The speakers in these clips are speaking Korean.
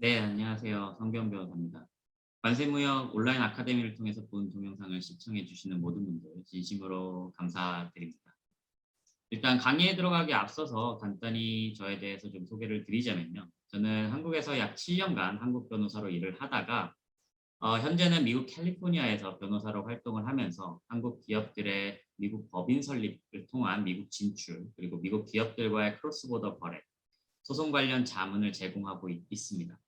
네, 안녕하세요. 성경 변호사입니다. 관세무역 온라인 아카데미를 통해서 본 동영상을 시청해 주시는 모든 분들 진심으로 감사드립니다. 일단 강의에 들어가기 앞서서 간단히 저에 대해서 좀 소개를 드리자면요. 저는 한국에서 약 7년간 한국 변호사로 일을 하다가 현재는 미국 캘리포니아에서 변호사로 활동을 하면서 한국 기업들의 미국 법인 설립을 통한 미국 진출, 그리고 미국 기업들과의 크로스보더 거래, 소송 관련 자문을 제공하고 있습니다.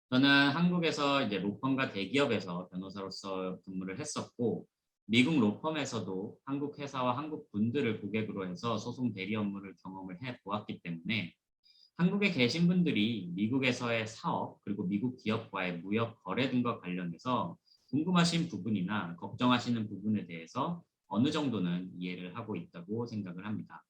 저는 한국에서 이제 로펌과 대기업에서 변호사로서 근무를 했었고, 미국 로펌에서도 한국 회사와 한국 분들을 고객으로 해서 소송 대리 업무를 경험을 해 보았기 때문에 한국에 계신 분들이 미국에서의 사업 그리고 미국 기업과의 무역 거래 등과 관련해서 궁금하신 부분이나 걱정하시는 부분에 대해서 어느 정도는 이해를 하고 있다고 생각을 합니다.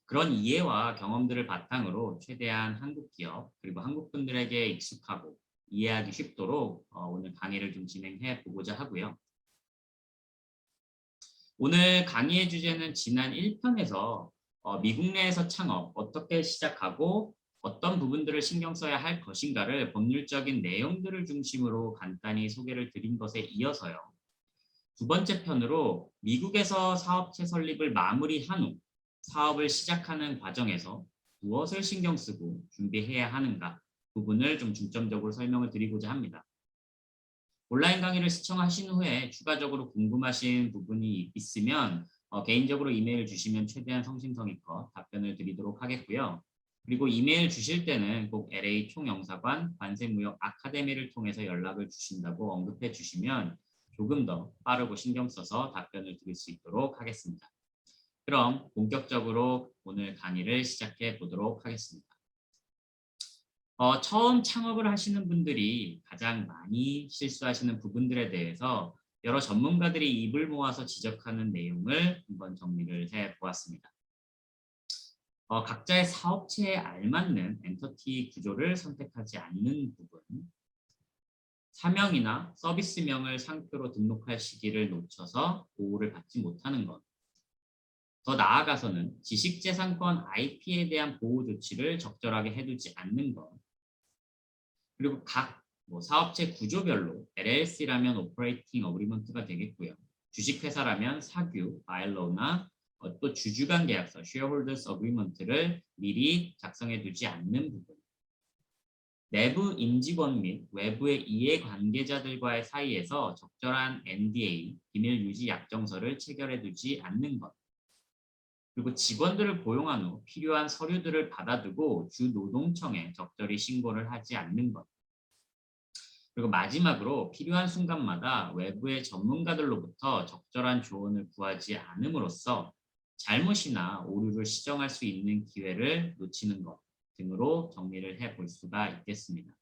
그런 이해와 경험들을 바탕으로 최대한 한국 기업 그리고 한국 분들에게 익숙하고 이해하기 쉽도록 오늘 강의를 좀 진행해 보고자 하고요. 오늘 강의의 주제는 지난 1편에서 미국 내에서 창업 어떻게 시작하고 어떤 부분들을 신경 써야 할 것인가를 법률적인 내용들을 중심으로 간단히 소개를 드린 것에 이어서요. 두 번째 편으로 미국에서 사업체 설립을 마무리한 후 사업을 시작하는 과정에서 무엇을 신경 쓰고 준비해야 하는가 부분을 좀 중점적으로 설명을 드리고자 합니다. 온라인 강의를 시청하신 후에 추가적으로 궁금하신 부분이 있으면 개인적으로 이메일 주시면 최대한 성심성의껏 답변을 드리도록 하겠고요. 그리고 이메일 주실 때는 꼭 LA 총영사관 관세무역 아카데미를 통해서 연락을 주신다고 언급해 주시면 조금 더 빠르고 신경 써서 답변을 드릴 수 있도록 하겠습니다. 그럼 본격적으로 오늘 강의를 시작해 보도록 하겠습니다. 처음 창업을 하시는 분들이 가장 많이 실수하시는 부분들에 대해서 여러 전문가들이 입을 모아서 지적하는 내용을 한번 정리를 해 보았습니다. 각자의 사업체에 알맞는 엔터티 구조를 선택하지 않는 부분, 사명이나 서비스명을 상표로 등록할 시기를 놓쳐서 보호를 받지 못하는 것, 더 나아가서는 지식재산권 IP에 대한 보호 조치를 적절하게 해두지 않는 것, 그리고 각 사업체 구조별로 LLC라면 오퍼레이팅 어그리먼트가 되겠고요. 주식회사라면 사규, 바일로나 또 주주간 계약서, 쉐어홀더스 어그리먼트를 미리 작성해 두지 않는 부분. 내부 임직원 및 외부의 이해관계자들과의 사이에서 적절한 NDA, 비밀 유지 약정서를 체결해 두지 않는 것. 그리고 직원들을 고용한 후 필요한 서류들을 받아두고 주 노동청에 적절히 신고를 하지 않는 것. 그리고 마지막으로 필요한 순간마다 외부의 전문가들로부터 적절한 조언을 구하지 않음으로써 잘못이나 오류를 시정할 수 있는 기회를 놓치는 것 등으로 정리를 해 볼 수가 있겠습니다.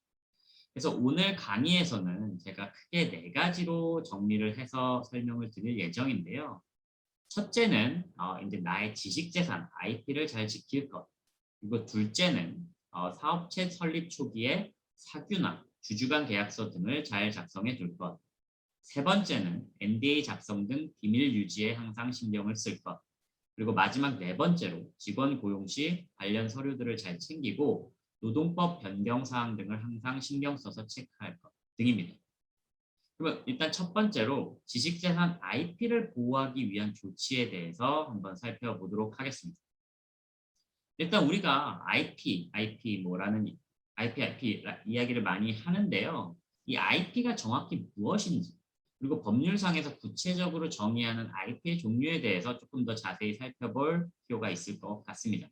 그래서 오늘 강의에서는 제가 크게 4가지로 정리를 해서 설명을 드릴 예정인데요. 첫째는 이제 나의 지식재산, IP를 잘 지킬 것. 그리고 둘째는 사업체 설립 초기에 사규나 주주간 계약서 등을 잘 작성해 둘 것. 세 번째는 NDA 작성 등 비밀 유지에 항상 신경을 쓸 것. 그리고 마지막 4번째로 직원 고용 시 관련 서류들을 잘 챙기고 노동법 변경 사항 등을 항상 신경 써서 체크할 것 등입니다. 그러면 일단 첫 번째로 지식재산 IP를 보호하기 위한 조치에 대해서 한번 살펴보도록 하겠습니다. 일단 우리가 IP 뭐라는 IP 이야기를 많이 하는데요. 이 IP가 정확히 무엇인지 그리고 법률상에서 구체적으로 정의하는 IP의 종류에 대해서 조금 더 자세히 살펴볼 필요가 있을 것 같습니다.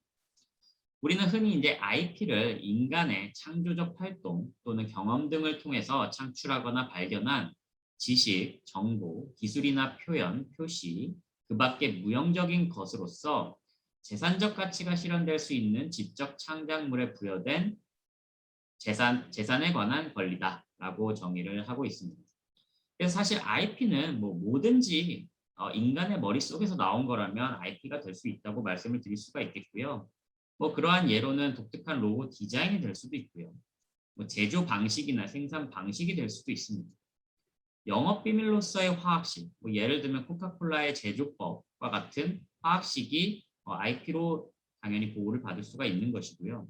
우리는 흔히 이제 IP를 인간의 창조적 활동 또는 경험 등을 통해서 창출하거나 발견한 지식, 정보, 기술이나 표현, 표시, 그 밖의 무형적인 것으로서 재산적 가치가 실현될 수 있는 지적 창작물에 부여된 재산에 관한 권리다라고 정의를 하고 있습니다. 그래서 사실 IP는 뭐든지 인간의 머릿속에서 나온 거라면 IP가 될 수 있다고 말씀을 드릴 수가 있겠고요. 그러한 예로는 독특한 로고 디자인이 될 수도 있고요. 제조 방식이나 생산 방식이 될 수도 있습니다. 영업 비밀로서의 화학식, 예를 들면 코카콜라의 제조법과 같은 화학식이 IP로 당연히 보호를 받을 수가 있는 것이고요.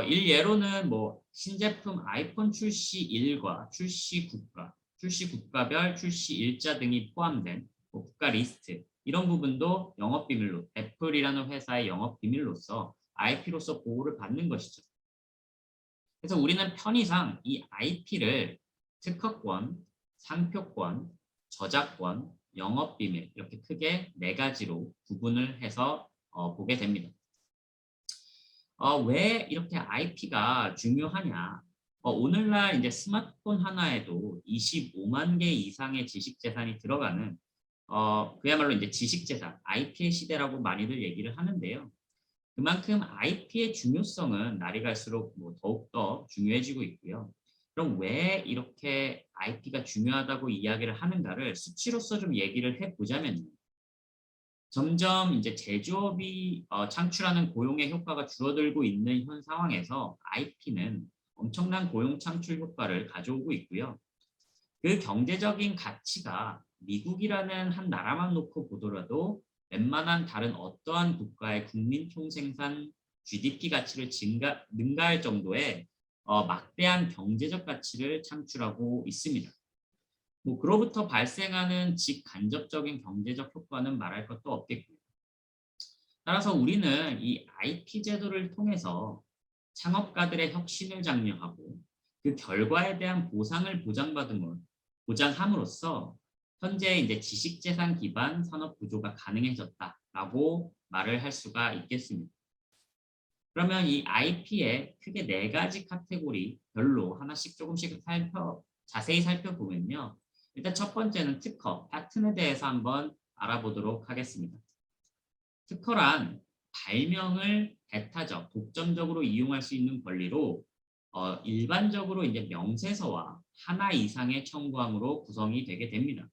일예로는 뭐 신제품 아이폰 출시 일과 출시 국가별 출시 일자 등이 포함된 뭐 국가 리스트 이런 부분도 영업 비밀로 애플이라는 회사의 영업 비밀로서 IP로서 보호를 받는 것이죠. 그래서 우리는 편의상 이 IP를 특허권, 상표권, 저작권, 영업 비밀 이렇게 크게 네 가지로 구분을 해서 보게 됩니다. 왜 이렇게 IP가 중요하냐? 오늘날 이제 스마트폰 하나에도 25만 개 이상의 지식 재산이 들어가는 그야말로 이제 지식 재산, IP의 시대라고 많이들 얘기를 하는데요. 그만큼 IP의 중요성은 날이 갈수록 뭐 더욱더 중요해지고 있고요. 그럼 왜 이렇게 IP가 중요하다고 이야기를 하는가를 수치로서 좀 얘기를 해보자면요. 점점 이제 제조업이 창출하는 고용의 효과가 줄어들고 있는 현 상황에서 IP는 엄청난 고용 창출 효과를 가져오고 있고요. 그 경제적인 가치가 미국이라는 한 나라만 놓고 보더라도 웬만한 다른 어떠한 국가의 국민 총생산 GDP 가치를 능가할 정도의 막대한 경제적 가치를 창출하고 있습니다. 뭐 그로부터 발생하는 직간접적인 경제적 효과는 말할 것도 없겠고요. 따라서 우리는 이 IP 제도를 통해서 창업가들의 혁신을 장려하고 그 결과에 대한 보상을 보장함으로써 현재 이제 지식재산 기반 산업 구조가 가능해졌다라고 말을 할 수가 있겠습니다. 그러면 이 IP의 크게 네 가지 카테고리별로 하나씩 조금씩 자세히 살펴보면요. 일단 첫 번째는 특허, 파튼에 대해서 한번 알아보도록 하겠습니다. 특허란 발명을 배타적, 독점적으로 이용할 수 있는 권리로 일반적으로 이제 명세서와 하나 이상의 청구함으로 구성이 되게 됩니다.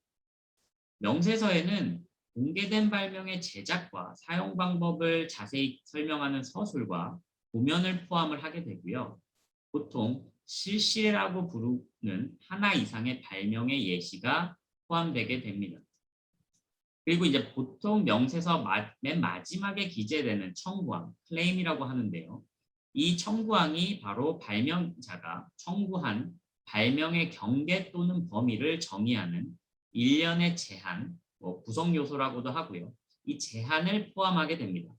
명세서에는 공개된 발명의 제작과 사용 방법을 자세히 설명하는 서술과 도면을 포함을 하게 되고요. 보통 실시라고 부르는 하나 이상의 발명의 예시가 포함되게 됩니다. 그리고 이제 보통 명세서 맨 마지막에 기재되는 청구항, 클레임이라고 하는데요. 이 청구항이 바로 발명자가 청구한 발명의 경계 또는 범위를 정의하는 일련의 제한, 구성 요소라고도 하고요. 이 제한을 포함하게 됩니다.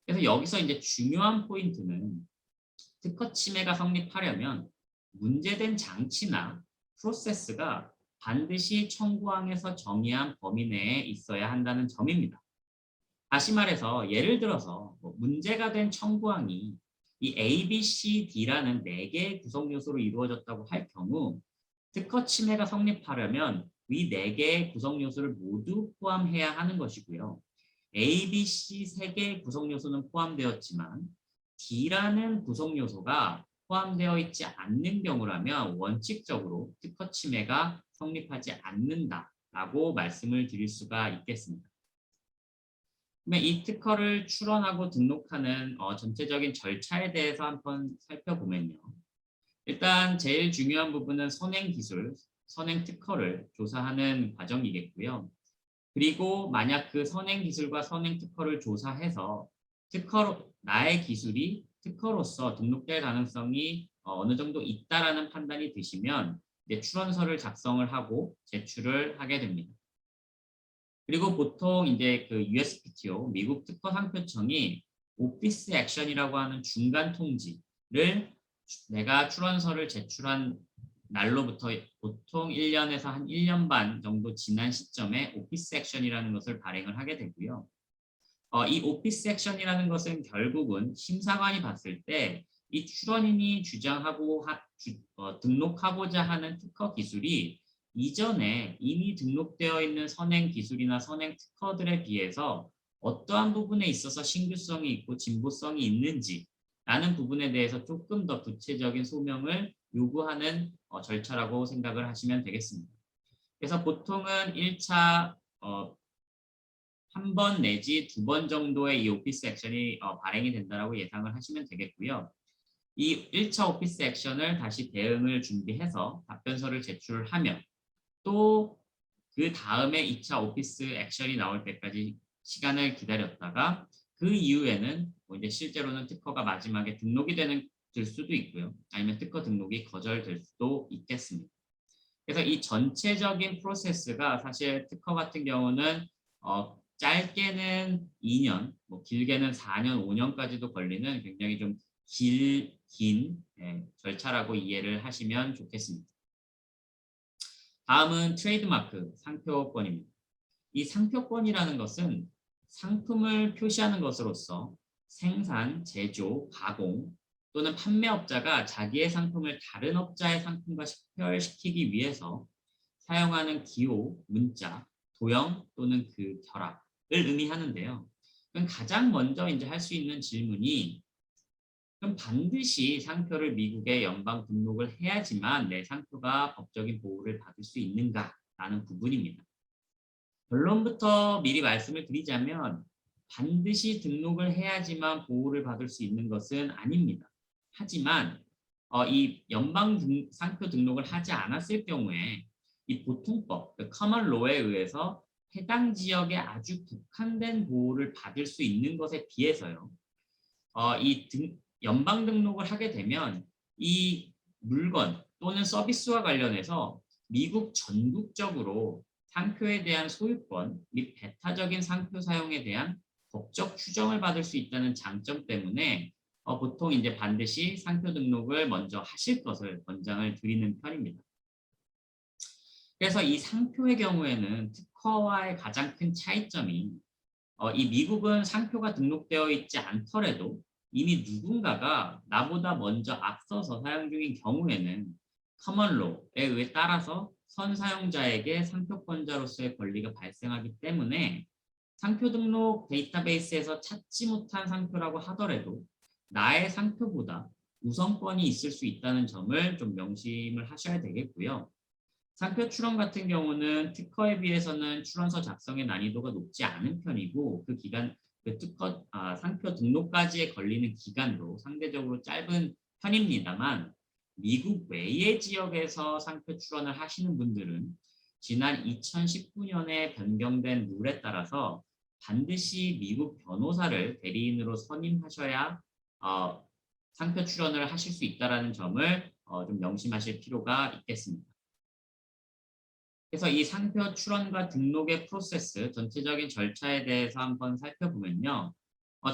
그래서 여기서 이제 중요한 포인트는 특허 침해가 성립하려면 문제된 장치나 프로세스가 반드시 청구항에서 정의한 범위 내에 있어야 한다는 점입니다. 다시 말해서 예를 들어서 문제가 된 청구항이 이 A, B, C, D라는 4개의 구성 요소로 이루어졌다고 할 경우 특허 침해가 성립하려면 이 4개의 구성 요소를 모두 포함해야 하는 것이고요. A, B, C 3개의 구성 요소는 포함되었지만 D라는 구성 요소가 포함되어 있지 않는 경우라면 원칙적으로 특허 침해가 성립하지 않는다라고 말씀을 드릴 수가 있겠습니다. 그러면 이 특허를 출원하고 등록하는 전체적인 절차에 대해서 한번 살펴보면요. 일단 제일 중요한 부분은 선행기술, 선행특허를 조사하는 과정이겠고요. 그리고 만약 그 선행기술과 선행특허를 조사해서 나의 기술이 특허로서 등록될 가능성이 어느 정도 있다라는 판단이 드시면 이제 출원서를 작성을 하고 제출을 하게 됩니다. 그리고 보통 이제 그 USPTO 미국 특허 상표청이 오피스 액션이라고 하는 중간 통지를 내가 출원서를 제출한 날로부터 보통 1년에서 한 1년 반 정도 지난 시점에 오피스 액션이라는 것을 발행을 하게 되고요. 이 오피스 액션이라는 것은 결국은 심사관이 봤을 때 이 출원인이 주장하고 등록하고자 하는 특허 기술이 이전에 이미 등록되어 있는 선행 기술이나 선행 특허들에 비해서 어떠한 부분에 있어서 신규성이 있고 진보성이 있는지라는 부분에 대해서 조금 더 구체적인 소명을 요구하는 절차라고 생각을 하시면 되겠습니다. 그래서 보통은 1차 한 번 내지 2번 정도의 이 오피스 액션이 발행이 된다고 예상을 하시면 되겠고요. 이 1차 오피스 액션을 다시 대응을 준비해서 답변서를 제출하면 또 그 다음에 2차 오피스 액션이 나올 때까지 시간을 기다렸다가 그 이후에는 이제 실제로는 특허가 마지막에 등록이 되는 수도 있고요. 아니면 특허 등록이 거절될 수도 있겠습니다. 그래서 이 전체적인 프로세스가 사실 특허 같은 경우는 짧게는 2년, 뭐 길게는 4년, 5년까지도 걸리는 굉장히 좀 긴 절차라고 이해를 하시면 좋겠습니다. 다음은 트레이드마크, 상표권입니다. 이 상표권이라는 것은 상품을 표시하는 것으로서 생산, 제조, 가공 또는 판매업자가 자기의 상품을 다른 업자의 상품과 식별시키기 위해서 사용하는 기호, 문자, 도형 또는 그 결합을 의미하는데요. 그럼 가장 먼저 이제 할 수 있는 질문이 그럼 반드시 상표를 미국에 연방 등록을 해야지만 내 상표가 법적인 보호를 받을 수 있는가라는 부분입니다. 결론부터 미리 말씀을 드리자면 반드시 등록을 해야지만 보호를 받을 수 있는 것은 아닙니다. 하지만 이 연방 상표 등록을 하지 않았을 경우에 이 보통법, 커먼 로에 의해서 해당 지역에 아주 국한된 보호를 받을 수 있는 것에 비해서요. 연방 등록을 하게 되면 이 물건 또는 서비스와 관련해서 미국 전국적으로 상표에 대한 소유권 및 배타적인 상표 사용에 대한 법적 추정을 받을 수 있다는 장점 때문에 보통 이제 반드시 상표 등록을 먼저 하실 것을 권장을 드리는 편입니다. 그래서 이 상표의 경우에는 특허와의 가장 큰 차이점이 이 미국은 상표가 등록되어 있지 않더라도 이미 누군가가 나보다 먼저 앞서서 사용 중인 경우에는 커먼로에 의해 따라서 선사용자에게 상표권자로서의 권리가 발생하기 때문에 상표 등록 데이터베이스에서 찾지 못한 상표라고 하더라도 나의 상표보다 우선권이 있을 수 있다는 점을 좀 명심을 하셔야 되겠고요. 상표 출원 같은 경우는 특허에 비해서는 출원서 작성의 난이도가 높지 않은 편이고 상표 등록까지에 걸리는 기간도 상대적으로 짧은 편입니다만 미국 외의 지역에서 상표 출원을 하시는 분들은 지난 2019년에 변경된 룰에 따라서 반드시 미국 변호사를 대리인으로 선임하셔야 상표 출원을 하실 수 있다는 점을 좀 명심하실 필요가 있겠습니다. 그래서 이 상표 출원과 등록의 프로세스, 전체적인 절차에 대해서 한번 살펴보면요.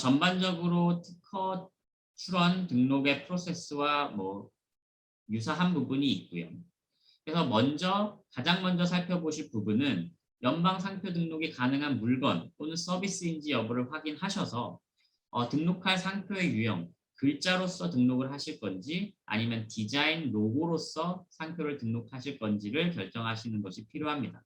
전반적으로 특허 출원 등록의 프로세스와 유사한 부분이 있고요. 그래서 가장 먼저 살펴보실 부분은 연방 상표 등록이 가능한 물건 또는 서비스인지 여부를 확인하셔서 등록할 상표의 유형, 글자로서 등록을 하실 건지 아니면 디자인 로고로서 상표를 등록하실 건지를 결정하시는 것이 필요합니다.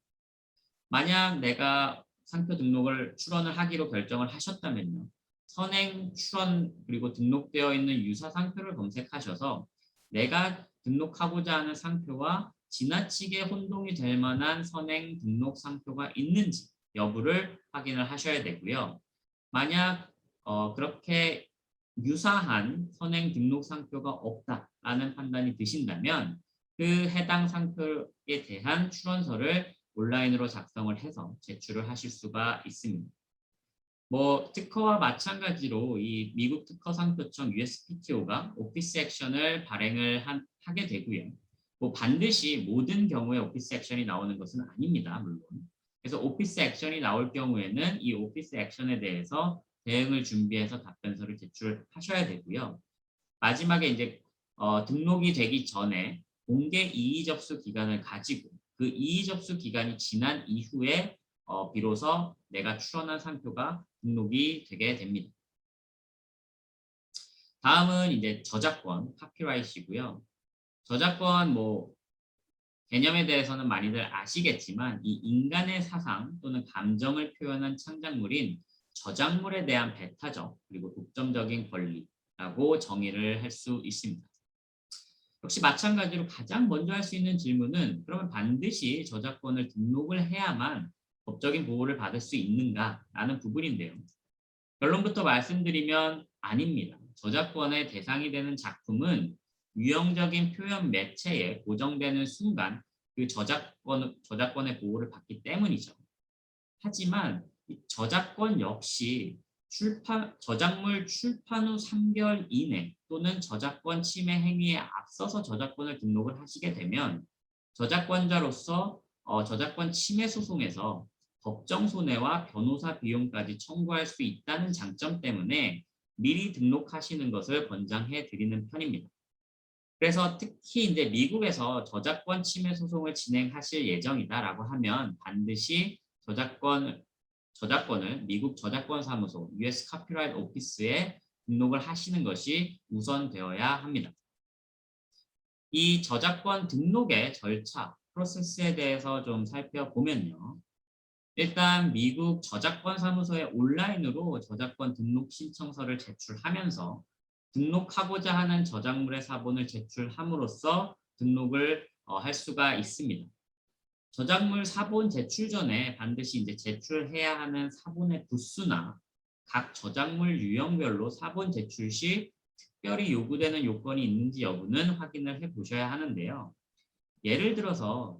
만약 내가 상표 등록을 출원을 하기로 결정을 하셨다면요. 선행, 출원, 그리고 등록되어 있는 유사 상표를 검색하셔서 내가 등록하고자 하는 상표와 지나치게 혼동이 될 만한 선행 등록 상표가 있는지 여부를 확인을 하셔야 되고요. 만약 그렇게 유사한 선행 등록 상표가 없다라는 판단이 드신다면 그 해당 상표에 대한 출원서를 온라인으로 작성을 해서 제출을 하실 수가 있습니다. 특허와 마찬가지로 이 미국 특허 상표청 USPTO가 오피스 액션을 발행을 하게 되고요. 반드시 모든 경우에 오피스 액션이 나오는 것은 아닙니다. 물론. 그래서 오피스 액션이 나올 경우에는 이 오피스 액션에 대해서 대응을 준비해서 답변서를 제출하셔야 되고요. 마지막에 이제 등록이 되기 전에 공개 이의 접수 기간을 가지고 그 이의 접수 기간이 지난 이후에 비로소 내가 출원한 상표가 등록이 되게 됩니다. 다음은 이제 저작권, 카피라이트이고요. 저작권 개념에 대해서는 많이들 아시겠지만 이 인간의 사상 또는 감정을 표현한 창작물인 저작물에 대한 배타적 그리고 독점적인 권리라고 정의를 할 수 있습니다. 역시 마찬가지로 가장 먼저 할 수 있는 질문은 그러면 반드시 저작권을 등록을 해야만 법적인 보호를 받을 수 있는가라는 부분인데요. 결론부터 말씀드리면 아닙니다. 저작권의 대상이 되는 작품은 유형적인 표현 매체에 고정되는 순간 그 저작권의 보호를 받기 때문이죠. 하지만 이 저작권 역시 저작물 출판 후 3개월 이내 또는 저작권 침해 행위에 앞서서 저작권을 등록을 하시게 되면 저작권자로서 저작권 침해 소송에서 법정 손해와 변호사 비용까지 청구할 수 있다는 장점 때문에 미리 등록하시는 것을 권장해 드리는 편입니다. 그래서 특히 이제 미국에서 저작권 침해 소송을 진행하실 예정이다라고 하면 반드시 저작권을 미국 저작권사무소 US Copyright Office에 등록을 하시는 것이 우선되어야 합니다. 이 저작권 등록의 절차, 프로세스에 대해서 좀 살펴보면요. 일단 미국 저작권사무소에 온라인으로 저작권 등록 신청서를 제출하면서 등록하고자 하는 저작물의 사본을 제출함으로써 등록을 할 수가 있습니다. 저작물 사본 제출 전에 반드시 이제 제출해야 하는 사본의 부수나 각 저작물 유형별로 사본 제출 시 특별히 요구되는 요건이 있는지 여부는 확인을 해 보셔야 하는데요. 예를 들어서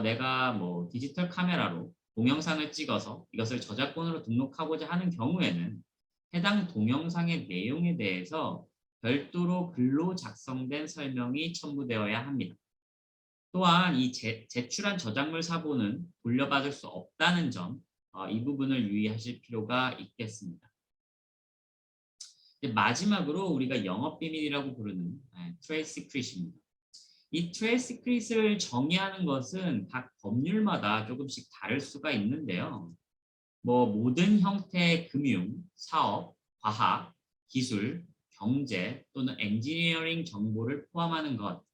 내가 뭐 디지털 카메라로 동영상을 찍어서 이것을 저작권으로 등록하고자 하는 경우에는 해당 동영상의 내용에 대해서 별도로 글로 작성된 설명이 첨부되어야 합니다. 또한 이 제출한 저작물 사본은 돌려받을 수 없다는 점, 이 부분을 유의하실 필요가 있겠습니다. 마지막으로 우리가 영업비밀이라고 부르는 트레이드 시크릿입니다. 이 트레이드 시크릿을 정의하는 것은 각 법률마다 조금씩 다를 수가 있는데요. 뭐 모든 형태의 금융, 사업, 과학, 기술, 경제 또는 엔지니어링 정보를 포함하는 것,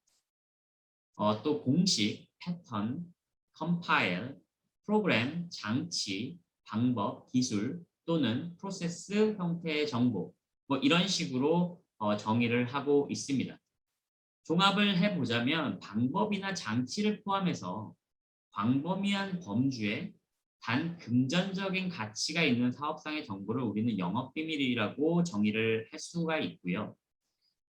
또 공식, 패턴, 컴파일, 프로그램, 장치, 방법, 기술 또는 프로세스 형태의 정보, 뭐 이런 식으로 정의를 하고 있습니다. 종합을 해보자면 방법이나 장치를 포함해서 광범위한 범주에 단 금전적인 가치가 있는 사업상의 정보를 우리는 영업비밀이라고 정의를 할 수가 있고요.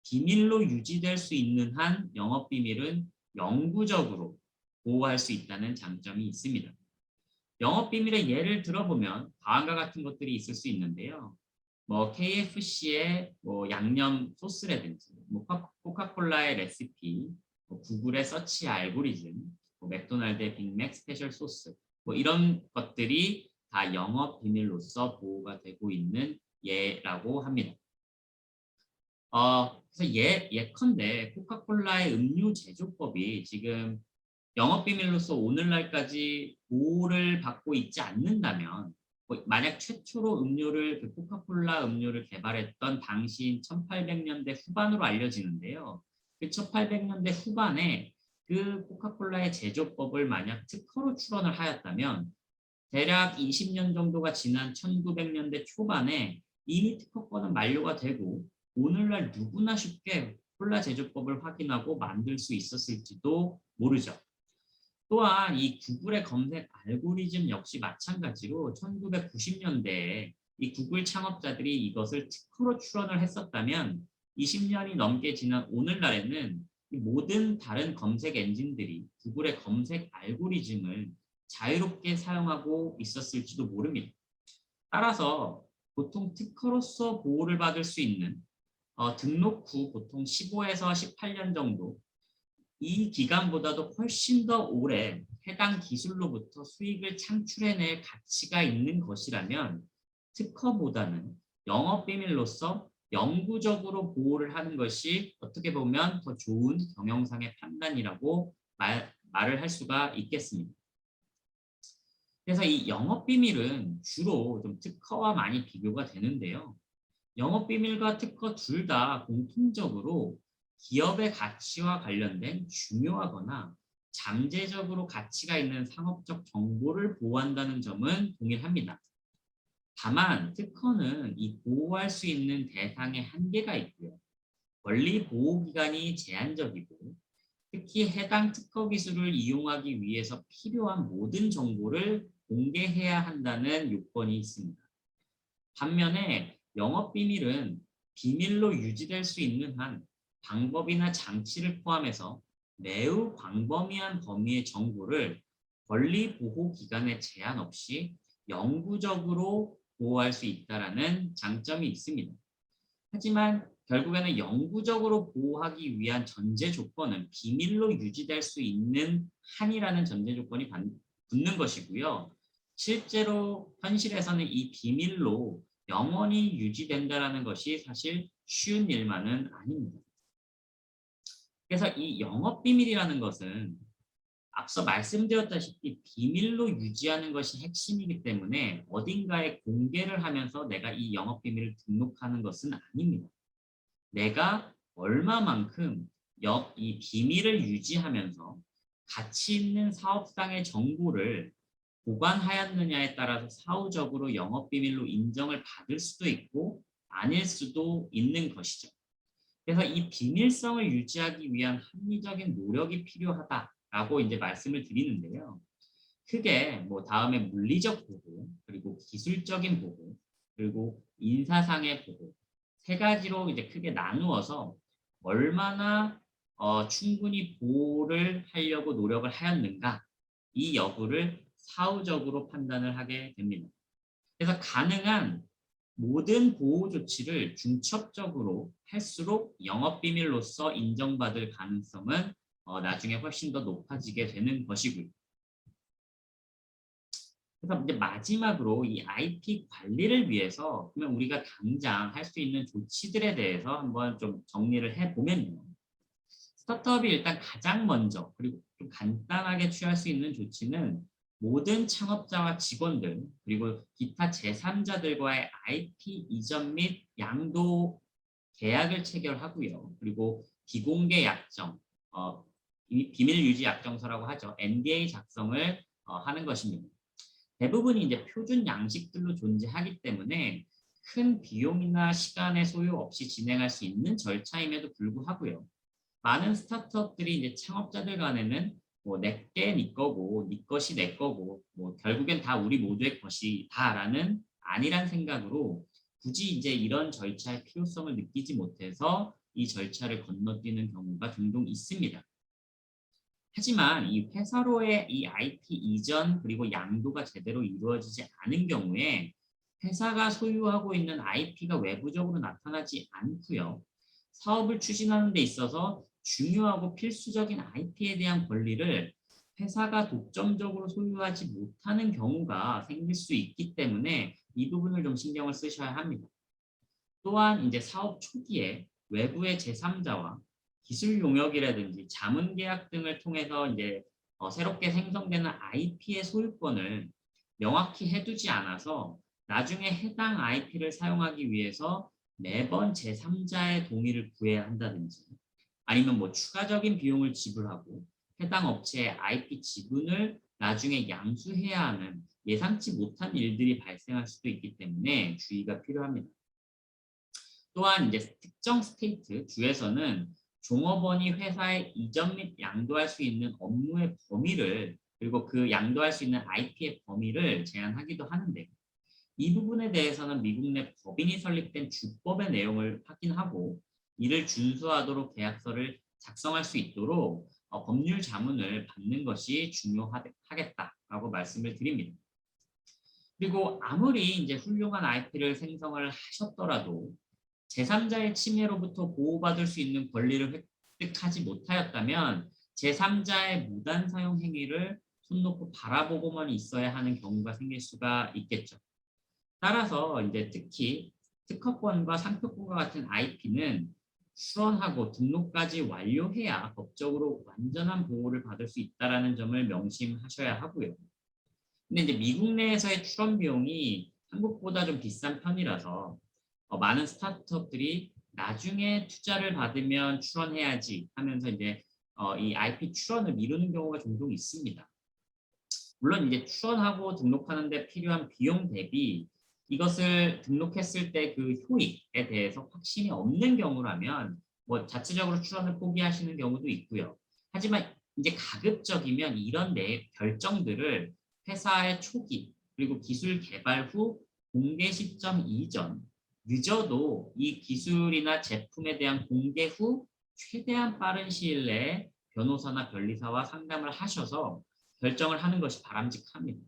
비밀로 유지될 수 있는 한 영업비밀은 영구적으로 보호할 수 있다는 장점이 있습니다. 영업비밀의 예를 들어보면 다음과 같은 것들이 있을 수 있는데요. 뭐 KFC의 뭐 양념 소스라든지, 뭐 코카콜라의 레시피, 뭐 구글의 서치 알고리즘, 뭐 맥도날드의 빅맥 스페셜 소스, 뭐 이런 것들이 다 영업 비밀로서 보호가 되고 있는 예라고 합니다. 그래서 예컨대 코카콜라의 음료 제조법이 지금 영업 비밀로서 오늘날까지 보호를 받고 있지 않는다면, 만약 최초로 그 코카콜라 음료를 개발했던 당시인 1800년대 후반으로 알려지는데요. 그 1800년대 후반에 그 코카콜라의 제조법을 만약 특허로 출원을 하였다면 대략 20년 정도가 지난 1900년대 초반에 이미 특허권은 만료가 되고 오늘날 누구나 쉽게 콜라 제조법을 확인하고 만들 수 있었을지도 모르죠. 또한 이 구글의 검색 알고리즘 역시 마찬가지로 1990년대에 이 구글 창업자들이 이것을 특허로 출원을 했었다면 20년이 넘게 지난 오늘날에는 모든 다른 검색 엔진들이 구글의 검색 알고리즘을 자유롭게 사용하고 있었을지도 모릅니다. 따라서 보통 특허로서 보호를 받을 수 있는 등록 후 보통 15에서 18년 정도, 이 기간보다도 훨씬 더 오래 해당 기술로부터 수익을 창출해낼 가치가 있는 것이라면 특허보다는 영업비밀로서 영구적으로 보호를 하는 것이 어떻게 보면 더 좋은 경영상의 판단이라고 말을 할 수가 있겠습니다. 그래서 이 영업비밀은 주로 좀 특허와 많이 비교가 되는데요. 영업비밀과 특허 둘 다 공통적으로 기업의 가치와 관련된 중요하거나 잠재적으로 가치가 있는 상업적 정보를 보호한다는 점은 동일합니다. 다만 특허는 이 보호할 수 있는 대상에 한계가 있고요. 권리 보호 기간이 제한적이고 특히 해당 특허 기술을 이용하기 위해서 필요한 모든 정보를 공개해야 한다는 요건이 있습니다. 반면에 영업비밀은 비밀로 유지될 수 있는 한 방법이나 장치를 포함해서 매우 광범위한 범위의 정보를 권리 보호 기간에 제한 없이 영구적으로 보호할 수 있다라는 장점이 있습니다. 하지만 결국에는 영구적으로 보호하기 위한 전제 조건은 비밀로 유지될 수 있는 한이라는 전제 조건이 붙는 것이고요. 실제로 현실에서는 이 비밀로 영원히 유지된다는 것이 사실 쉬운 일만은 아닙니다. 그래서 이 영업비밀이라는 것은 앞서 말씀드렸다시피 비밀로 유지하는 것이 핵심이기 때문에 어딘가에 공개를 하면서 내가 이 영업비밀을 등록하는 것은 아닙니다. 내가 얼마만큼 이 비밀을 유지하면서 가치 있는 사업상의 정보를 보관하였느냐에 따라서 사후적으로 영업비밀로 인정을 받을 수도 있고 아닐 수도 있는 것이죠. 그래서 이 비밀성을 유지하기 위한 합리적인 노력이 필요하다라고 이제 말씀을 드리는데요. 크게 뭐 다음에 물리적 보호, 그리고 기술적인 보호, 그리고 인사상의 보호 세 가지로 이제 크게 나누어서 얼마나 충분히 보호를 하려고 노력을 하였는가 이 여부를 사후적으로 판단을 하게 됩니다. 그래서 가능한 모든 보호 조치를 중첩적으로 할수록 영업비밀로서 인정받을 가능성은 나중에 훨씬 더 높아지게 되는 것이고요. 그래서 이제 마지막으로 이 IP 관리를 위해서 그러면 우리가 당장 할 수 있는 조치들에 대해서 한번 좀 정리를 해보면요. 스타트업이 일단 가장 먼저 그리고 좀 간단하게 취할 수 있는 조치는 모든 창업자와 직원들 그리고 기타 제3자들과의 IP 이전 및 양도 계약을 체결하고요. 그리고 비공개 약정, 비밀 유지 약정서라고 하죠. NDA 작성을 하는 것입니다. 대부분이 이제 표준 양식들로 존재하기 때문에 큰 비용이나 시간의 소요 없이 진행할 수 있는 절차임에도 불구하고요. 많은 스타트업들이 이제 창업자들 간에는 뭐 내게 네 거고 네 것이 내 거고 뭐 결국엔 다 우리 모두의 것이다라는 아니란 생각으로 굳이 이제 이런 절차의 필요성을 느끼지 못해서 이 절차를 건너뛰는 경우가 종종 있습니다. 하지만 이 회사로의 이 IP 이전 그리고 양도가 제대로 이루어지지 않은 경우에 회사가 소유하고 있는 IP가 외부적으로 나타나지 않고요. 사업을 추진하는 데 있어서 중요하고 필수적인 IP에 대한 권리를 회사가 독점적으로 소유하지 못하는 경우가 생길 수 있기 때문에 이 부분을 좀 신경을 쓰셔야 합니다. 또한 이제 사업 초기에 외부의 제3자와 기술 용역이라든지 자문 계약 등을 통해서 이제 새롭게 생성되는 IP의 소유권을 명확히 해두지 않아서 나중에 해당 IP를 사용하기 위해서 매번 제3자의 동의를 구해야 한다든지 아니면 뭐 추가적인 비용을 지불하고 해당 업체의 IP 지분을 나중에 양수해야 하는 예상치 못한 일들이 발생할 수도 있기 때문에 주의가 필요합니다. 또한 이제 특정 스테이트 주에서는 종업원이 회사에 이전 및 양도할 수 있는 업무의 범위를 그리고 그 양도할 수 있는 IP의 범위를 제한하기도 하는데 이 부분에 대해서는 미국 내 법인이 설립된 주법의 내용을 확인하고 이를 준수하도록 계약서를 작성할 수 있도록 법률 자문을 받는 것이 중요하겠다라고 말씀을 드립니다. 그리고 아무리 이제 훌륭한 IP를 생성을 하셨더라도 제3자의 침해로부터 보호받을 수 있는 권리를 획득하지 못하였다면 제3자의 무단 사용 행위를 손 놓고 바라보고만 있어야 하는 경우가 생길 수가 있겠죠. 따라서 이제 특히 특허권과 상표권과 같은 IP는 출원하고 등록까지 완료해야 법적으로 완전한 보호를 받을 수 있다는 점을 명심하셔야 하고요. 근데 이제 미국 내에서의 출원 비용이 한국보다 좀 비싼 편이라서 많은 스타트업들이 나중에 투자를 받으면 출원해야지 하면서 이제 이 IP 출원을 미루는 경우가 종종 있습니다. 물론 이제 출원하고 등록하는 데 필요한 비용 대비 이것을 등록했을 때 그 효익에 대해서 확신이 없는 경우라면 뭐 자체적으로 출원을 포기하시는 경우도 있고요. 하지만 이제 가급적이면 이런 결정들을 회사의 초기 그리고 기술 개발 후 공개 시점 이전 늦어도 이 기술이나 제품에 대한 공개 후 최대한 빠른 시일 내에 변호사나 변리사와 상담을 하셔서 결정을 하는 것이 바람직합니다.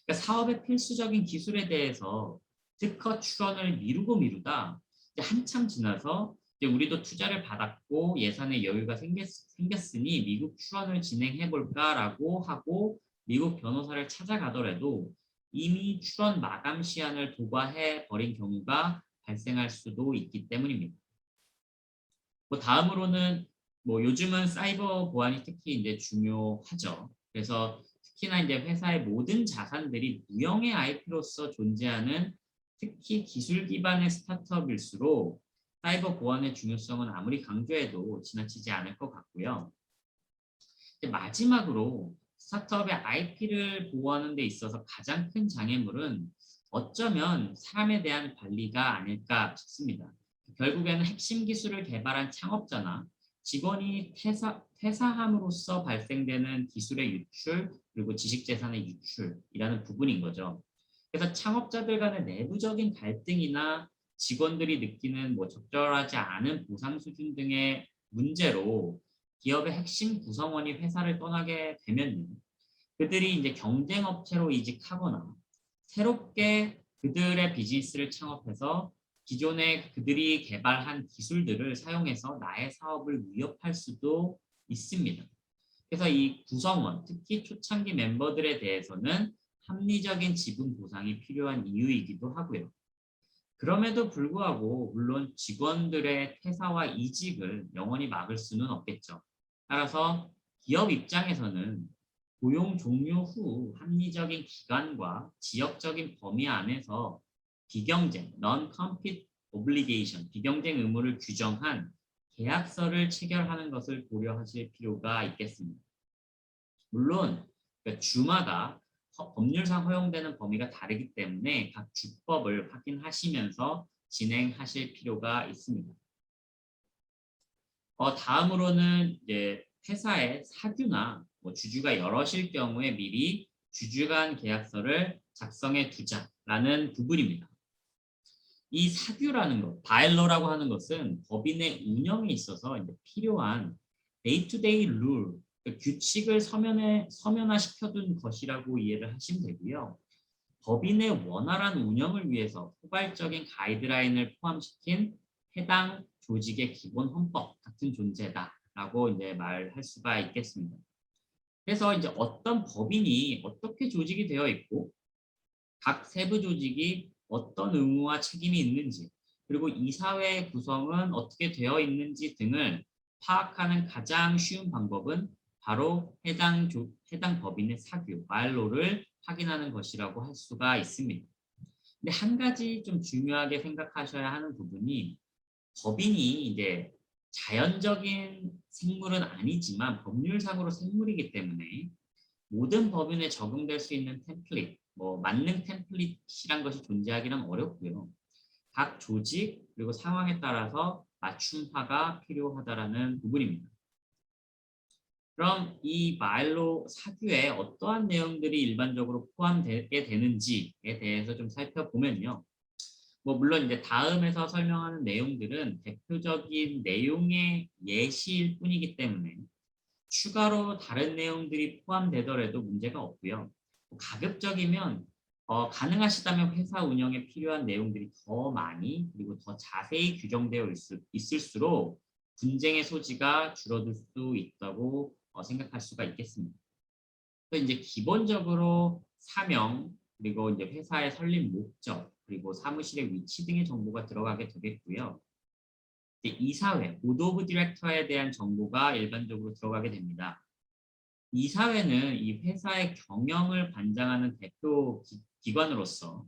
그러니까 사업의 필수적인 기술에 대해서 특허 출원을 미루고 미루다 이제 한참 지나서 이제 우리도 투자를 받았고 예산의 여유가 생겼으니 미국 출원을 진행해 볼까라고 하고 미국 변호사를 찾아가더라도 이미 출원 마감 시한을 도과해 버린 경우가 발생할 수도 있기 때문입니다. 뭐 다음으로는 뭐 요즘은 사이버 보안이 특히 이제 중요하죠. 그래서 특히나 이제 회사의 모든 자산들이 무형의 IP로서 존재하는 특히 기술 기반의 스타트업일수록 사이버 보안의 중요성은 아무리 강조해도 지나치지 않을 것 같고요. 마지막으로 스타트업의 IP를 보호하는 데 있어서 가장 큰 장애물은 어쩌면 사람에 대한 관리가 아닐까 싶습니다. 결국에는 핵심 기술을 개발한 창업자나 직원이 퇴사함으로써 발생되는 기술의 유출 그리고 지식재산의 유출이라는 부분인 거죠. 그래서 창업자들 간의 내부적인 갈등이나 직원들이 느끼는 뭐 적절하지 않은 보상 수준 등의 문제로 기업의 핵심 구성원이 회사를 떠나게 되면 그들이 이제 경쟁업체로 이직하거나 새롭게 그들의 비즈니스를 창업해서 기존에 그들이 개발한 기술들을 사용해서 나의 사업을 위협할 수도 있습니다. 그래서 이 구성원, 특히 초창기 멤버들에 대해서는 합리적인 지분 보상이 필요한 이유이기도 하고요. 그럼에도 불구하고 물론 직원들의 퇴사와 이직을 영원히 막을 수는 없겠죠. 따라서 기업 입장에서는 고용 종료 후 합리적인 기간과 지역적인 범위 안에서 비경쟁, non-compete obligation, 비경쟁 의무를 규정한 계약서를 체결하는 것을 고려하실 필요가 있겠습니다. 물론 주마다 법률상 허용되는 범위가 다르기 때문에 각 주법을 확인하시면서 진행하실 필요가 있습니다. 다음으로는 이제 회사의 사규나 주주가 여럿일 경우에 미리 주주 간 계약서를 작성해 두자라는 부분입니다. 이 사규라는 것, 바일러라고 하는 것은 법인의 운영에 있어서 이제 필요한 데이투데이 룰, 규칙을 서면화시켜둔 것이라고 이해를 하시면 되고요. 법인의 원활한 운영을 위해서 포괄적인 가이드라인을 포함시킨 해당 조직의 기본 헌법 같은 존재다라고 이제 말할 수가 있겠습니다. 그래서 이제 어떤 법인이 어떻게 조직이 되어 있고 각 세부 조직이 어떤 의무와 책임이 있는지 그리고 이사회 구성은 어떻게 되어 있는지 등을 파악하는 가장 쉬운 방법은 바로 해당 법인의 사규, 바일로를 확인하는 것이라고 할 수가 있습니다. 근데 한 가지 좀 중요하게 생각하셔야 하는 부분이 법인이 이제 자연적인 생물은 아니지만 법률상으로 생물이기 때문에 모든 법인에 적용될 수 있는 템플릿, 만능 템플릿이란 것이 존재하기는 어렵고요. 각 조직 그리고 상황에 따라서 맞춤화가 필요하다라는 부분입니다. 그럼 이 바일로 사규에 어떠한 내용들이 일반적으로 포함되게 되는지에 대해서 좀 살펴보면요. 물론 이제 다음에서 설명하는 내용들은 대표적인 내용의 예시일 뿐이기 때문에 추가로 다른 내용들이 포함되더라도 문제가 없고요. 가급적이면 가능하시다면 회사 운영에 필요한 내용들이 더 많이 그리고 더 자세히 규정되어 있을수록 분쟁의 소지가 줄어들 수 있다고 생각할 수가 있겠습니다. 그래서 이제 기본적으로 사명 그리고 이제 회사의 설립 목적 그리고 사무실의 위치 등의 정보가 들어가게 되겠고요. 이사회, 보드 오브 디렉터에 대한 정보가 일반적으로 들어가게 됩니다. 이사회는 이 회사의 경영을 관장하는 대표 기관으로서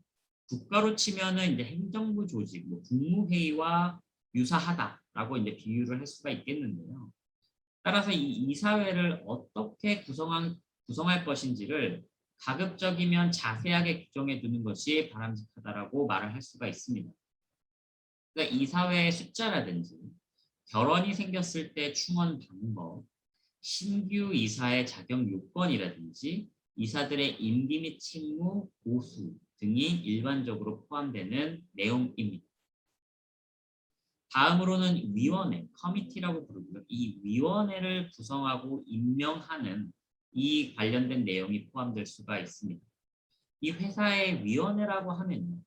국가로 치면은 이제 행정부 조직, 국무회의와 유사하다라고 이제 비유를 할 수가 있겠는데요. 따라서 이 이사회를 어떻게 구성할 것인지를 가급적이면 자세하게 규정해 두는 것이 바람직하다라고 말을 할 수가 있습니다. 그러니까 이사회의 숫자라든지 결혼이 생겼을 때 충원 방법, 신규 이사의 자격 요건이라든지 이사들의 임기 및 책무, 보수 등이 일반적으로 포함되는 내용입니다. 다음으로는 위원회, 커미티라고 부르고요. 이 위원회를 구성하고 임명하는 이 관련된 내용이 포함될 수가 있습니다. 이 회사의 위원회라고 하면요.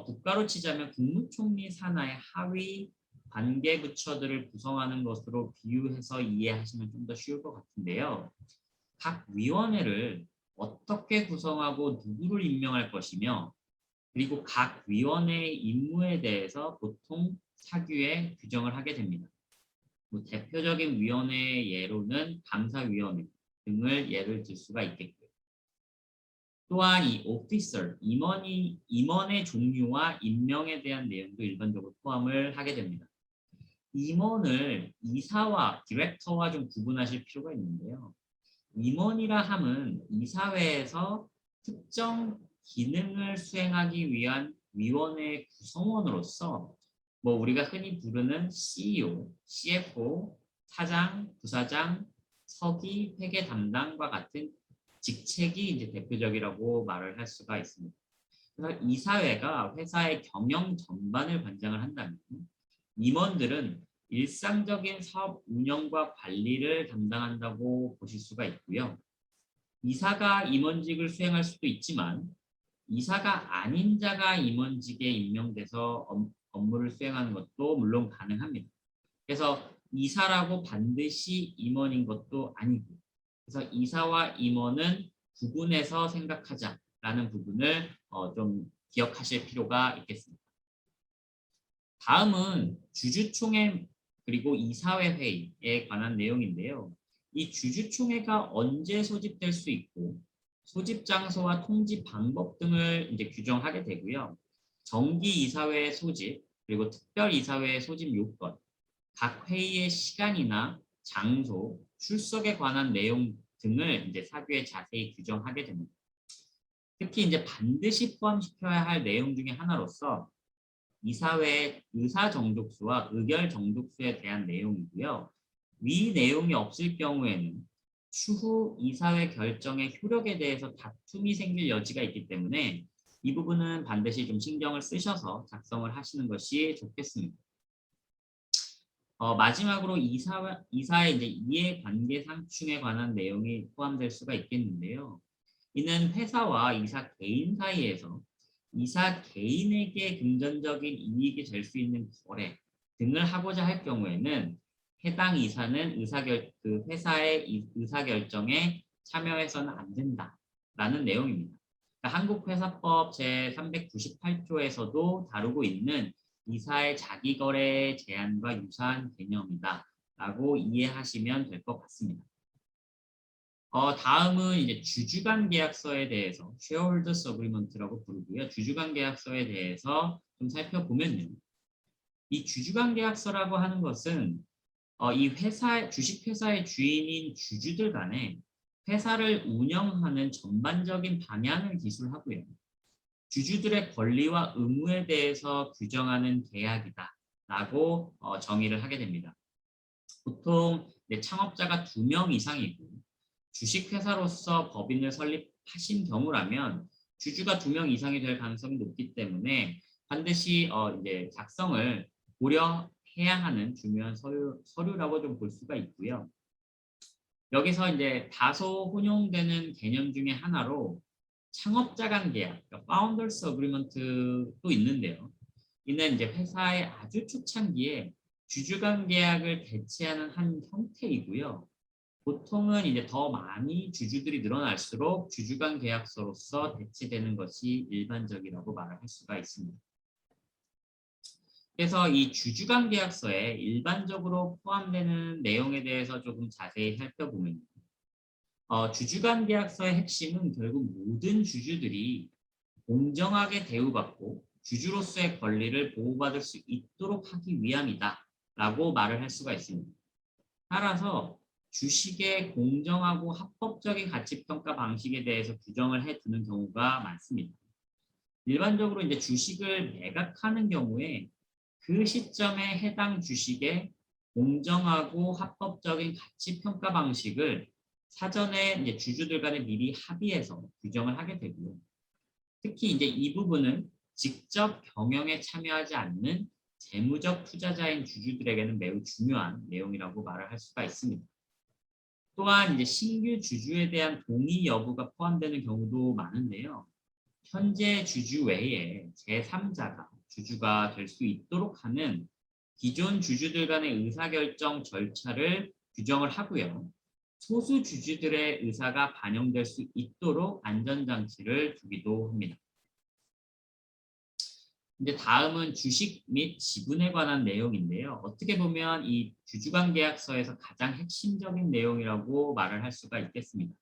국가로 치자면 국무총리 산하의 하위 관계부처들을 구성하는 것으로 비유해서 이해하시면 좀 더 쉬울 것 같은데요. 각 위원회를 어떻게 구성하고 누구를 임명할 것이며 그리고 각 위원회의 임무에 대해서 보통 사규에 규정을 하게 됩니다. 뭐 대표적인 위원회의 예로는 감사위원회 등을 예를 들 수가 있겠고요. 또한 이 오피서, 임원의 종류와 임명에 대한 내용도 일반적으로 포함을 하게 됩니다. 임원을 이사와 디렉터와 좀 구분하실 필요가 있는데요. 임원이라 함은 이사회에서 특정 기능을 수행하기 위한 위원회 구성원으로서 뭐 우리가 흔히 부르는 CEO, CFO, 사장, 부사장, 서기, 회계 담당과 같은 직책이 이제 대표적이라고 말을 할 수가 있습니다. 그래서 이사회가 회사의 경영 전반을 관장을 한다면 임원들은 일상적인 사업 운영과 관리를 담당한다고 보실 수가 있고요. 이사가 임원직을 수행할 수도 있지만 이사가 아닌 자가 임원직에 임명돼서 업무를 수행하는 것도 물론 가능합니다. 그래서 이사라고 반드시 임원인 것도 아니고 그래서 이사와 임원은 구분해서 생각하자라는 부분을 좀 기억하실 필요가 있겠습니다. 다음은 주주총회 그리고 이사회 회의에 관한 내용인데요. 이 주주총회가 언제 소집될 수 있고 소집 장소와 통지 방법 등을 이제 규정하게 되고요. 정기 이사회 소집 그리고 특별 이사회 소집 요건, 각 회의의 시간이나 장소, 출석에 관한 내용 등을 이제 사규에 자세히 규정하게 됩니다. 특히 이제 반드시 포함시켜야 할 내용 중에 하나로서 이사회의 의사 정족수와 의결 정족수에 대한 내용이고요. 위 내용이 없을 경우에는 추후 이사회 결정의 효력에 대해서 다툼이 생길 여지가 있기 때문에 이 부분은 반드시 좀 신경을 쓰셔서 작성을 하시는 것이 좋겠습니다. 마지막으로 이사의 이제 이해관계 상충에 관한 내용이 포함될 수가 있겠는데요. 이는 회사와 이사 개인 사이에서 이사 개인에게 금전적인 이익이 될 수 있는 거래 등을 하고자 할 경우에는 해당 이사는 회사의 의사결정에 참여해서는 안 된다라는 내용입니다. 그러니까 한국회사법 제398조에서도 다루고 있는 이사의 자기거래 제한과 유사한 개념이다라고 이해하시면 될 것 같습니다. 다음은 이제 주주간 계약서에 대해서 shareholders agreement라고 부르고요. 주주간 계약서에 대해서 좀 살펴보면요. 이 주주간 계약서라고 하는 것은 이 주식회사의 주인인 주주들 간에 회사를 운영하는 전반적인 방향을 기술하고요. 주주들의 권리와 의무에 대해서 규정하는 계약이다라고 정의를 하게 됩니다. 보통 창업자가 2명 이상이고 주식회사로서 법인을 설립하신 경우라면 주주가 2명 이상이 될 가능성이 높기 때문에 반드시 이제 작성을 고려해야 하는 중요한 서류라고 좀 볼 수가 있고요. 여기서 이제 다소 혼용되는 개념 중에 하나로 창업자 간 계약, 그러니까 Founders Agreement도 있는데요. 이는 이제 회사의 아주 초창기에 주주 간 계약을 대체하는 한 형태이고요. 보통은 이제 더 많이 주주들이 늘어날수록 주주 간 계약서로서 대체되는 것이 일반적이라고 말을 할 수가 있습니다. 그래서 이 주주 간 계약서에 일반적으로 포함되는 내용에 대해서 조금 자세히 살펴보면 주주 간 계약서의 핵심은 결국 모든 주주들이 공정하게 대우받고 주주로서의 권리를 보호받을 수 있도록 하기 위함이다 라고 말을 할 수가 있습니다. 따라서 주식의 공정하고 합법적인 가치평가 방식에 대해서 규정을 해두는 경우가 많습니다. 일반적으로 이제 주식을 매각하는 경우에 그 시점에 해당 주식의 공정하고 합법적인 가치평가 방식을 사전에 이제 주주들 간에 미리 합의해서 규정을 하게 되고요. 특히 이제 이 부분은 직접 경영에 참여하지 않는 재무적 투자자인 주주들에게는 매우 중요한 내용이라고 말을 할 수가 있습니다. 또한 이제 신규 주주에 대한 동의 여부가 포함되는 경우도 많은데요. 현재 주주 외에 제3자가 주주가 될 수 있도록 하는 기존 주주들 간의 의사결정 절차를 규정을 하고요. 소수 주주들의 의사가 반영될 수 있도록 안전장치를 두기도 합니다. 이제 다음은 주식 및 지분에 관한 내용인데요. 어떻게 보면 이 주주관계약서에서 가장 핵심적인 내용이라고 말을 할 수가 있겠습니다.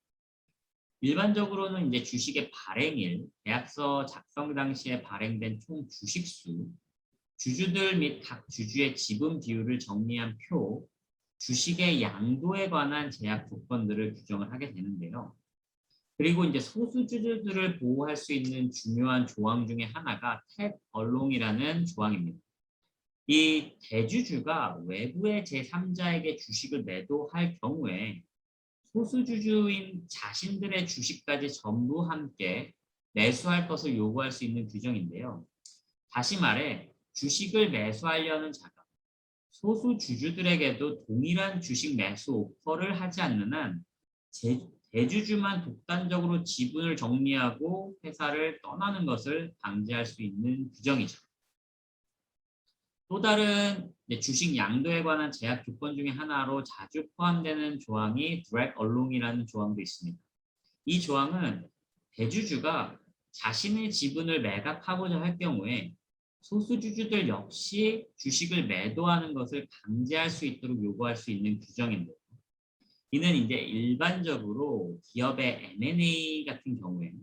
일반적으로는 이제 주식의 발행일, 계약서 작성 당시에 발행된 총 주식수, 주주들 및 각 주주의 지분 비율을 정리한 표, 주식의 양도에 관한 제약 조건들을 규정을 하게 되는데요. 그리고 이제 소수주주들을 보호할 수 있는 중요한 조항 중에 하나가 탭 얼롱이라는 조항입니다. 이 대주주가 외부의 제3자에게 주식을 매도할 경우에 소수주주인 자신들의 주식까지 전부 함께 매수할 것을 요구할 수 있는 규정인데요. 다시 말해 주식을 매수하려는 자가 소수주주들에게도 동일한 주식 매수 오퍼를 하지 않는 한 대주주만 독단적으로 지분을 정리하고 회사를 떠나는 것을 방지할 수 있는 규정이죠. 또 다른 주식 양도에 관한 제약 조건 중에 하나로 자주 포함되는 조항이 drag along이라는 조항도 있습니다. 이 조항은 대주주가 자신의 지분을 매각하고자 할 경우에 소수주주들 역시 주식을 매도하는 것을 강제할 수 있도록 요구할 수 있는 규정인데요. 이는 이제 일반적으로 기업의 M&A 같은 경우에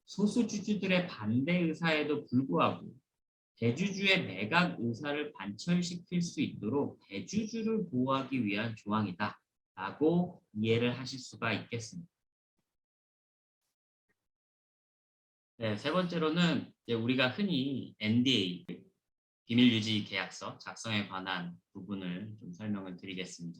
소수주주들의 반대 의사에도 불구하고 대주주의 매각 의사를 관철시킬 수 있도록 대주주를 보호하기 위한 조항이다라고 이해를 하실 수가 있겠습니다. 네, 세 번째로는 이제 우리가 흔히 NDA, 비밀유지 계약서 작성에 관한 부분을 좀 설명을 드리겠습니다.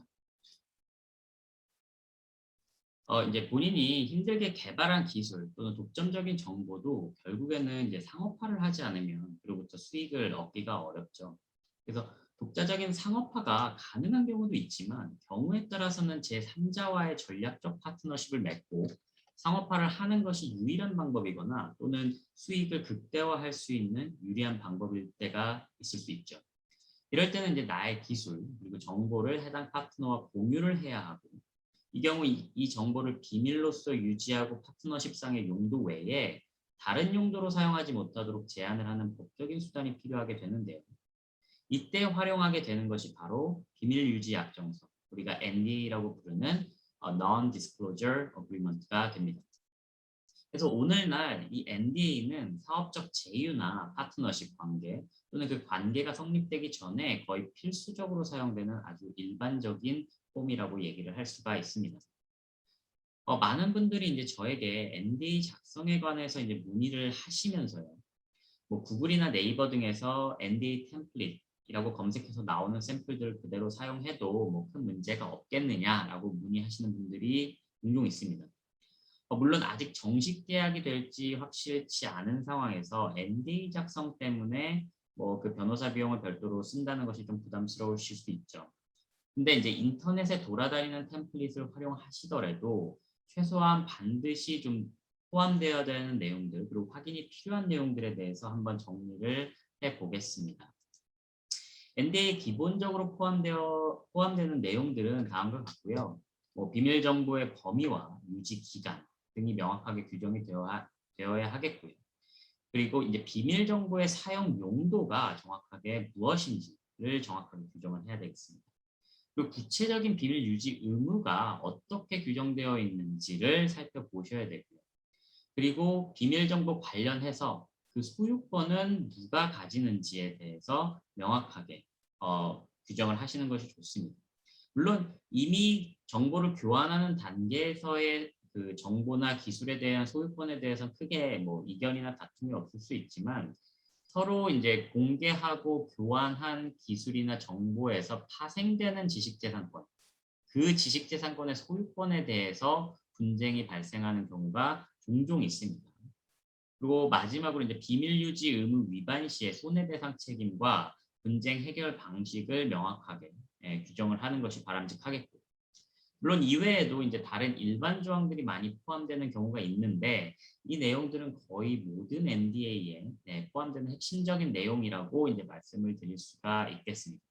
이제 본인이 힘들게 개발한 기술 또는 독점적인 정보도 결국에는 이제 상업화를 하지 않으면 그로부터 수익을 얻기가 어렵죠. 그래서 독자적인 상업화가 가능한 경우도 있지만 경우에 따라서는 제3자와의 전략적 파트너십을 맺고 상업화를 하는 것이 유일한 방법이거나 또는 수익을 극대화할 수 있는 유리한 방법일 때가 있을 수 있죠. 이럴 때는 이제 나의 기술 그리고 정보를 해당 파트너와 공유를 해야 하고 이 경우 이 정보를 비밀로서 유지하고 파트너십상의 용도 외에 다른 용도로 사용하지 못하도록 제한을 하는 법적인 수단이 필요하게 되는데요. 이때 활용하게 되는 것이 바로 비밀 유지 약정서, 우리가 NDA라고 부르는 Non-Disclosure Agreement가 됩니다. 그래서 오늘날 이 NDA는 사업적 제휴나 파트너십 관계 또는 그 관계가 성립되기 전에 거의 필수적으로 사용되는 아주 일반적인 폼이라고 얘기를 할 수가 있습니다. 많은 분들이 이제 저에게 NDA 작성에 관해서 이제 문의를 하시면서요. 뭐 구글이나 네이버 등에서 NDA 템플릿이라고 검색해서 나오는 샘플들을 그대로 사용해도 뭐 큰 문제가 없겠느냐라고 문의하시는 분들이 종종 있습니다. 물론 아직 정식 계약이 될지 확실치 않은 상황에서 NDA 작성 때문에 뭐 그 변호사 비용을 별도로 쓴다는 것이 좀 부담스러우실 수 있죠. 근데 이제 인터넷에 돌아다니는 템플릿을 활용하시더라도 최소한 반드시 좀 포함되어야 되는 내용들 그리고 확인이 필요한 내용들에 대해서 한번 정리를 해보겠습니다. NDA에 기본적으로 포함되는 내용들은 다음과 같고요. 뭐 비밀 정보의 범위와 유지 기간 등이 명확하게 규정이 되어야 하겠고요. 그리고 이제 비밀 정보의 사용 용도가 정확하게 무엇인지를 정확하게 규정을 해야 되겠습니다. 그리고 구체적인 비밀 유지 의무가 어떻게 규정되어 있는지를 살펴보셔야 되고요. 그리고 비밀 정보 관련해서 그 소유권은 누가 가지는지에 대해서 명확하게 규정을 하시는 것이 좋습니다. 물론 이미 정보를 교환하는 단계에서의 그 정보나 기술에 대한 소유권에 대해서 크게 뭐 이견이나 다툼이 없을 수 있지만 서로 이제 공개하고 교환한 기술이나 정보에서 파생되는 지식재산권, 그 지식재산권의 소유권에 대해서 분쟁이 발생하는 경우가 종종 있습니다. 그리고 마지막으로 이제 비밀 유지 의무 위반 시의 손해배상 책임과 분쟁 해결 방식을 명확하게 규정을 하는 것이 바람직하겠고, 물론 이외에도 이제 다른 일반 조항들이 많이 포함되는 경우가 있는데 이 내용들은 거의 모든 NDA에 포함되는 핵심적인 내용이라고 이제 말씀을 드릴 수가 있겠습니다.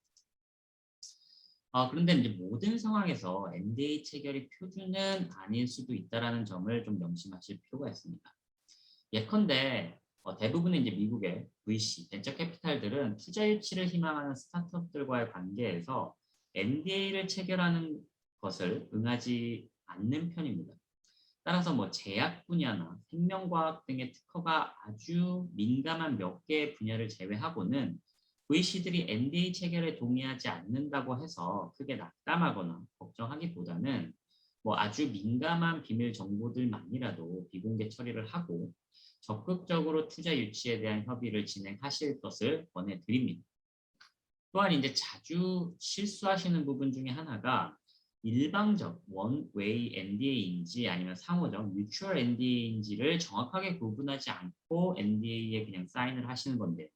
그런데 이제 모든 상황에서 NDA 체결이 표준은 아닐 수도 있다라는 점을 좀 명심하실 필요가 있습니다. 예컨대 대부분의 이제 미국의 VC, 벤처 캐피탈들은 투자 유치를 희망하는 스타트업들과의 관계에서 NDA를 체결하는 것을 응하지 않는 편입니다. 따라서 뭐 제약 분야나 생명과학 등의 특허가 아주 민감한 몇 개의 분야를 제외하고는 VC들이 NDA 체결에 동의하지 않는다고 해서 크게 낙담하거나 걱정하기보다는 뭐 아주 민감한 비밀 정보들만이라도 비공개 처리를 하고 적극적으로 투자 유치에 대한 협의를 진행하실 것을 권해드립니다. 또한 이제 자주 실수하시는 부분 중에 하나가 일방적 원웨이 NDA인지 아니면 상호적 뮤추얼 NDA인지를 정확하게 구분하지 않고 NDA에 그냥 사인을 하시는 건데요.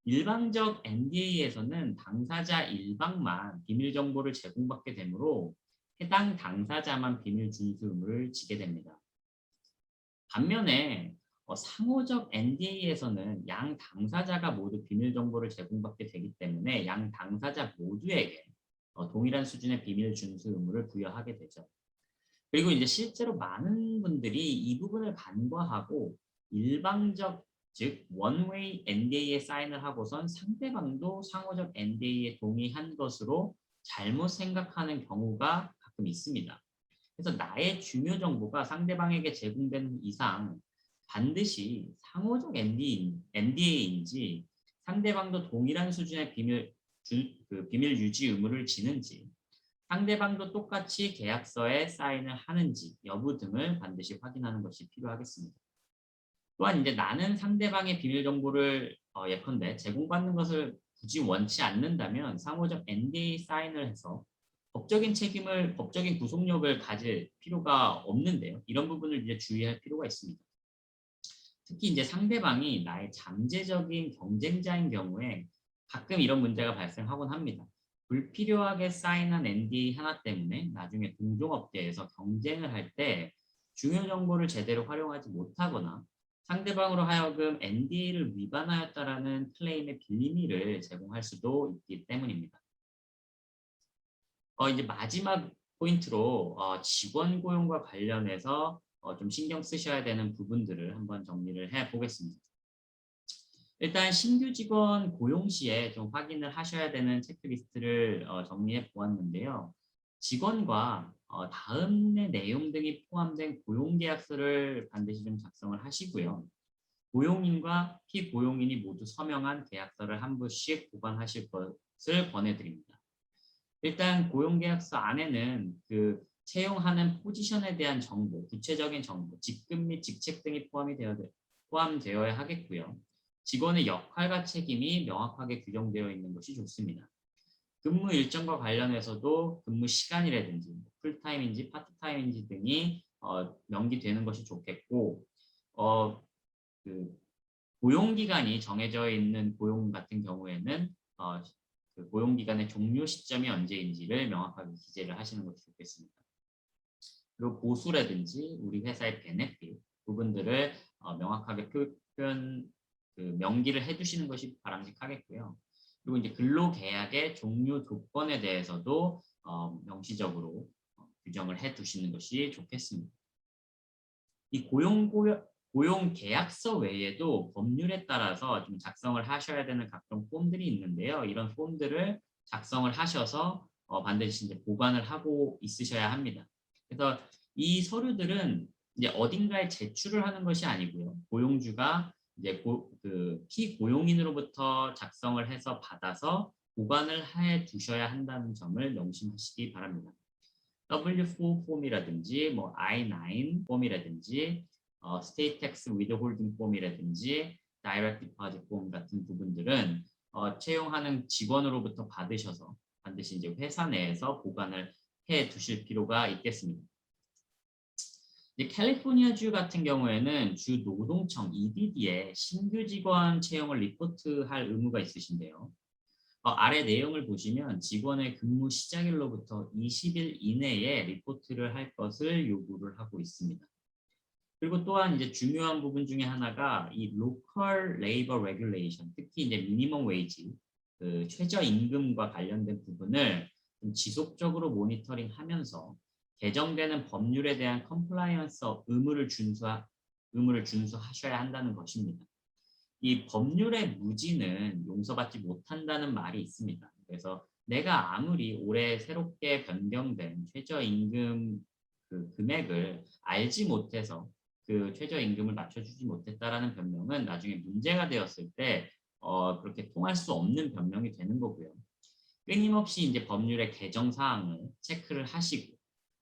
일방적 NDA에서는 당사자 일방만 비밀 정보를 제공받게 되므로 해당 당사자만 비밀 준수 의무를 지게 됩니다. 반면에 상호적 NDA에서는 양 당사자가 모두 비밀 정보를 제공받게 되기 때문에 양 당사자 모두에게 동일한 수준의 비밀 준수 의무를 부여하게 되죠. 그리고 이제 실제로 많은 분들이 이 부분을 간과하고 일방적 즉 원웨이 NDA에 사인을 하고선 상대방도 상호적 NDA에 동의한 것으로 잘못 생각하는 경우가 가끔 있습니다. 그래서 나의 중요 정보가 상대방에게 제공되는 이상 반드시 상호적 NDA인지 상대방도 동일한 수준의 비밀 유지 의무를 지는지 상대방도 똑같이 계약서에 사인을 하는지 여부 등을 반드시 확인하는 것이 필요하겠습니다. 또한 이제 나는 상대방의 비밀 정보를 예컨대 제공받는 것을 굳이 원치 않는다면 상호적 NDA 사인을 해서 법적인 구속력을 가질 필요가 없는데요. 이런 부분을 이제 주의할 필요가 있습니다. 특히 이제 상대방이 나의 잠재적인 경쟁자인 경우에 가끔 이런 문제가 발생하곤 합니다. 불필요하게 사인한 NDA 하나 때문에 나중에 동종업계에서 경쟁을 할 때 중요 정보를 제대로 활용하지 못하거나 상대방으로 하여금 NDA를 위반하였다라는 클레임의 빌미를 제공할 수도 있기 때문입니다. 이제 마지막 포인트로 직원 고용과 관련해서 좀 신경 쓰셔야 되는 부분들을 한번 정리를 해 보겠습니다. 일단 신규 직원 고용 시에 좀 확인을 하셔야 되는 체크리스트를 정리해 보았는데요. 직원과 다음의 내용 등이 포함된 고용계약서를 반드시 좀 작성을 하시고요. 고용인과 피고용인이 모두 서명한 계약서를 한 부씩 보관하실 것을 권해드립니다. 일단 고용계약서 안에는 그 채용하는 포지션에 대한 정보, 구체적인 정보, 직급 및 직책 등이 포함되어야 하겠고요. 직원의 역할과 책임이 명확하게 규정되어 있는 것이 좋습니다. 근무 일정과 관련해서도 근무 시간이라든지 풀타임인지 파트타임인지 등이 명기되는 것이 좋겠고 그 고용기간이 정해져 있는 고용 같은 경우에는 그 고용기간의 종료 시점이 언제인지를 명확하게 기재를 하시는 것이 좋겠습니다. 그리고 보수라든지 우리 회사의 베네핏 부분들을 명확하게 명기를 해두시는 것이 바람직하겠고요. 그리고 이제 근로계약의 종료 조건에 대해서도 명시적으로 규정을 해두시는 것이 좋겠습니다. 이 고용 계약서 외에도 법률에 따라서 좀 작성을 하셔야 되는 각종 폼들이 있는데요. 이런 폼들을 작성을 하셔서 반드시 이제 보관을 하고 있으셔야 합니다. 그래서 이 서류들은 이제 어딘가에 제출을 하는 것이 아니고요. 고용주가 이제 피고용인으로부터 작성을 해서 받아서 보관을 해 두셔야 한다는 점을 명심하시기 바랍니다. W4 폼이라든지 뭐 I9 폼이라든지 스테이트 텍스 위드홀딩 폼이라든지 다이렉트 디포지트 폼 같은 부분들은 채용하는 직원으로부터 받으셔서 반드시 이제 회사 내에서 보관을 해 두실 필요가 있겠습니다. 이제 캘리포니아주 같은 경우에는 주 노동청 EDD에 신규 직원 채용을 리포트할 의무가 있으신데요. 아래 내용을 보시면 직원의 근무 시작일로부터 20일 이내에 리포트를 할 것을 요구를 하고 있습니다. 그리고 또한 이제 중요한 부분 중에 하나가 이 local labor regulation, 특히 이제 미니멈 웨이지, 그 최저임금과 관련된 부분을 좀 지속적으로 모니터링하면서 개정되는 법률에 대한 컴플라이언스 의무를 준수하셔야 한다는 것입니다. 이 법률의 무지는 용서받지 못한다는 말이 있습니다. 그래서 내가 아무리 올해 새롭게 변경된 최저임금 그 금액을 알지 못해서 그 최저임금을 맞춰주지 못했다라는 변명은 나중에 문제가 되었을 때 그렇게 통할 수 없는 변명이 되는 거고요. 끊임없이 이제 법률의 개정 사항을 체크를 하시고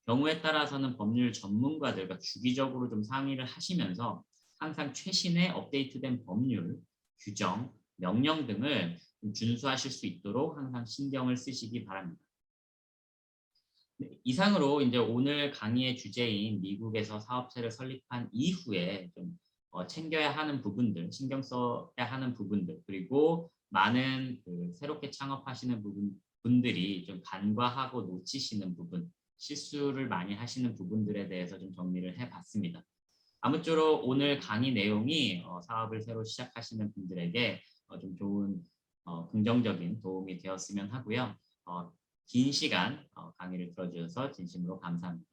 경우에 따라서는 법률 전문가들과 주기적으로 좀 상의를 하시면서 항상 최신의 업데이트된 법률, 규정, 명령 등을 준수하실 수 있도록 항상 신경을 쓰시기 바랍니다. 네, 이상으로 이제 오늘 강의의 주제인 미국에서 사업체를 설립한 이후에 좀 챙겨야 하는 부분들, 신경 써야 하는 부분들, 그리고 많은 그 새롭게 창업하시는 분들이 좀 간과하고 놓치시는 부분, 실수를 많이 하시는 부분들에 대해서 좀 정리를 해봤습니다. 아무쪼록 오늘 강의 내용이 사업을 새로 시작하시는 분들에게 좀 좋은 긍정적인 도움이 되었으면 하고요. 긴 시간 강의를 들어주셔서 진심으로 감사합니다.